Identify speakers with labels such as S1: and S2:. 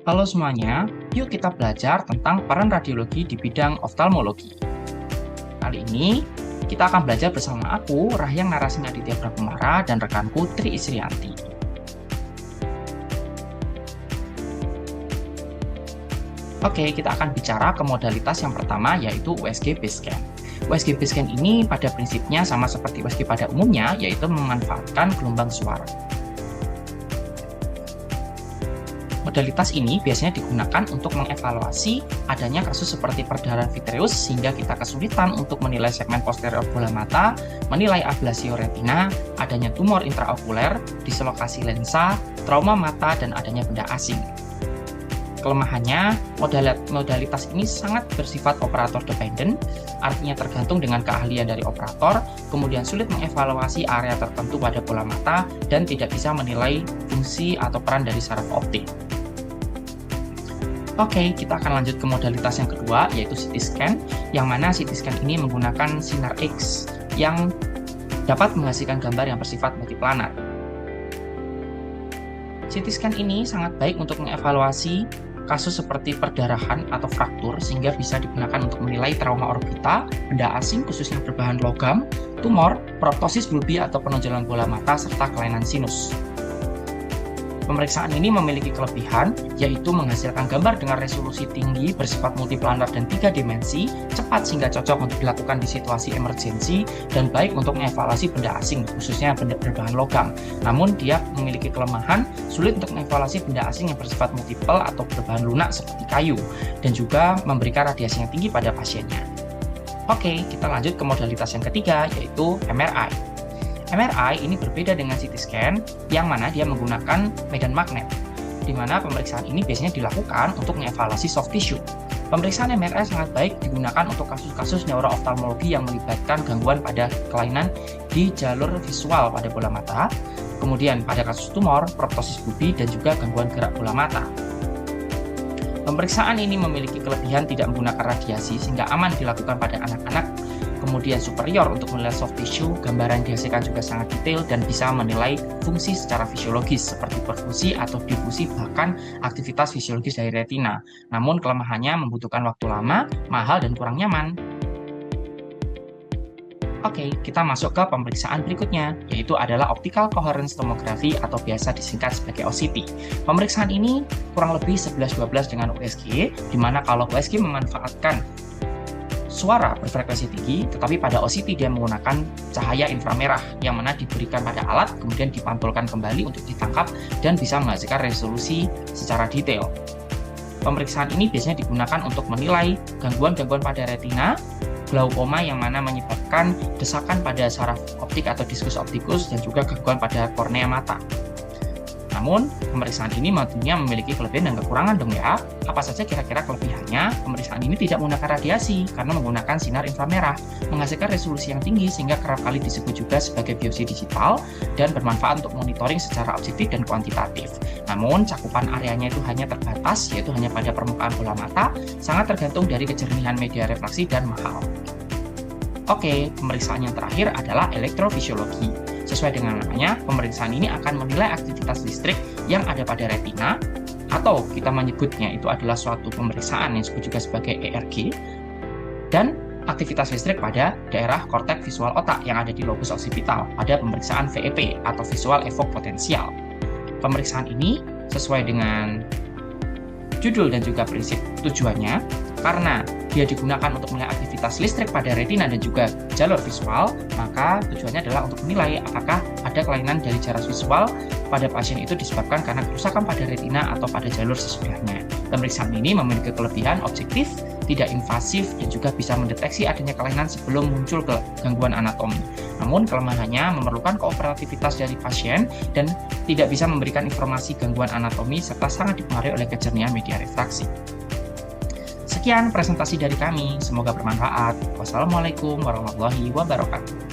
S1: Halo semuanya, yuk kita belajar tentang peran radiologi di bidang oftalmologi. Kali ini, kita akan belajar bersama aku, Rahyang Narasing Aditya Prakumara, dan rekanku Tri Isrianti. Oke, kita akan bicara ke modalitas yang pertama, yaitu USG Base Scan. USG Base Scan ini pada prinsipnya sama seperti USG pada umumnya, yaitu memanfaatkan gelombang suara. Modalitas ini biasanya digunakan untuk mengevaluasi adanya kasus seperti perdarahan vitreus sehingga kita kesulitan untuk menilai segmen posterior bola mata, menilai ablasio retina, adanya tumor intraokuler, dislokasi lensa, trauma mata, dan adanya benda asing. Kelemahannya, modalitas ini sangat bersifat operator dependent, artinya tergantung dengan keahlian dari operator, kemudian sulit mengevaluasi area tertentu pada bola mata, dan tidak bisa menilai fungsi atau peran dari saraf optik. Oke, kita akan lanjut ke modalitas yang kedua, yaitu CT scan, yang mana CT scan ini menggunakan sinar X yang dapat menghasilkan gambar yang bersifat multiplanar. CT scan ini sangat baik untuk mengevaluasi kasus seperti perdarahan atau fraktur, sehingga bisa digunakan untuk menilai trauma orbita, benda asing khususnya berbahan logam, tumor, proptosis bulbi atau penonjolan bola mata, serta kelainan sinus. Pemeriksaan ini memiliki kelebihan, yaitu menghasilkan gambar dengan resolusi tinggi, bersifat multiplanar dan 3 dimensi, cepat sehingga cocok untuk dilakukan di situasi emergensi, dan baik untuk mengevaluasi benda asing, khususnya benda berbahan logam. Namun, dia memiliki kelemahan, sulit untuk mengevaluasi benda asing yang bersifat multiple atau berbahan lunak seperti kayu, dan juga memberikan radiasi yang tinggi pada pasiennya. Oke, kita lanjut ke modalitas yang ketiga, yaitu MRI. MRI ini berbeda dengan CT scan, yang mana dia menggunakan medan magnet, di mana pemeriksaan ini biasanya dilakukan untuk mengevaluasi soft tissue. Pemeriksaan MRI sangat baik digunakan untuk kasus-kasus neurooftalmologi yang melibatkan gangguan pada kelainan di jalur visual pada bola mata, kemudian pada kasus tumor, proptosis bulbi, dan juga gangguan gerak bola mata. Pemeriksaan ini memiliki kelebihan tidak menggunakan radiasi sehingga aman dilakukan pada anak-anak, kemudian superior untuk menilai soft tissue, gambaran dihasilkan juga sangat detail dan bisa menilai fungsi secara fisiologis seperti perfusi atau difusi, bahkan aktivitas fisiologis dari retina. Namun kelemahannya membutuhkan waktu lama, mahal, dan kurang nyaman. Oke, kita masuk ke pemeriksaan berikutnya, yaitu adalah Optical Coherence Tomography atau biasa disingkat sebagai OCT. Pemeriksaan ini kurang lebih 11-12 dengan USG, di mana kalau USG memanfaatkan suara berfrekuensi tinggi, tetapi pada OCT dia menggunakan cahaya inframerah yang mana diberikan pada alat, kemudian dipantulkan kembali untuk ditangkap dan bisa menghasilkan resolusi secara detail. Pemeriksaan ini biasanya digunakan untuk menilai gangguan-gangguan pada retina, glaukoma yang mana menyebabkan desakan pada saraf optik atau diskus optikus, dan juga gangguan pada kornea mata. Namun, pemeriksaan ini tentunya memiliki kelebihan dan kekurangan dong ya. Apa saja kira-kira kelebihannya? Pemeriksaan ini tidak menggunakan radiasi karena menggunakan sinar inframerah, menghasilkan resolusi yang tinggi sehingga kerap kali disebut juga sebagai biopsi digital dan bermanfaat untuk monitoring secara objektif dan kuantitatif. Namun, cakupan areanya itu hanya terbatas, yaitu hanya pada permukaan bola mata, sangat tergantung dari kejernihan media refraksi dan mahal. Oke, pemeriksaan yang terakhir adalah elektrofisiologi. Sesuai dengan namanya, pemeriksaan ini akan menilai aktivitas listrik yang ada pada retina, atau kita menyebutnya itu adalah suatu pemeriksaan yang disebut juga sebagai ERG, dan aktivitas listrik pada daerah korteks visual otak yang ada di lobus occipital pada pemeriksaan VEP atau visual evok potensial. Pemeriksaan ini sesuai dengan judul dan juga prinsip tujuannya, karena dia digunakan untuk menilai aktivitas listrik pada retina dan juga jalur visual, maka tujuannya adalah untuk menilai apakah ada kelainan dari jarak visual pada pasien itu disebabkan karena kerusakan pada retina atau pada jalur sesudahnya. Pemeriksaan ini memiliki kelebihan objektif, tidak invasif, dan juga bisa mendeteksi adanya kelainan sebelum muncul gangguan anatomi. Namun kelemahannya memerlukan kooperativitas dari pasien dan tidak bisa memberikan informasi gangguan anatomi serta sangat dipengaruhi oleh kejernihan media refraksi. Sekian presentasi dari kami, semoga bermanfaat. Wassalamualaikum warahmatullahi wabarakatuh.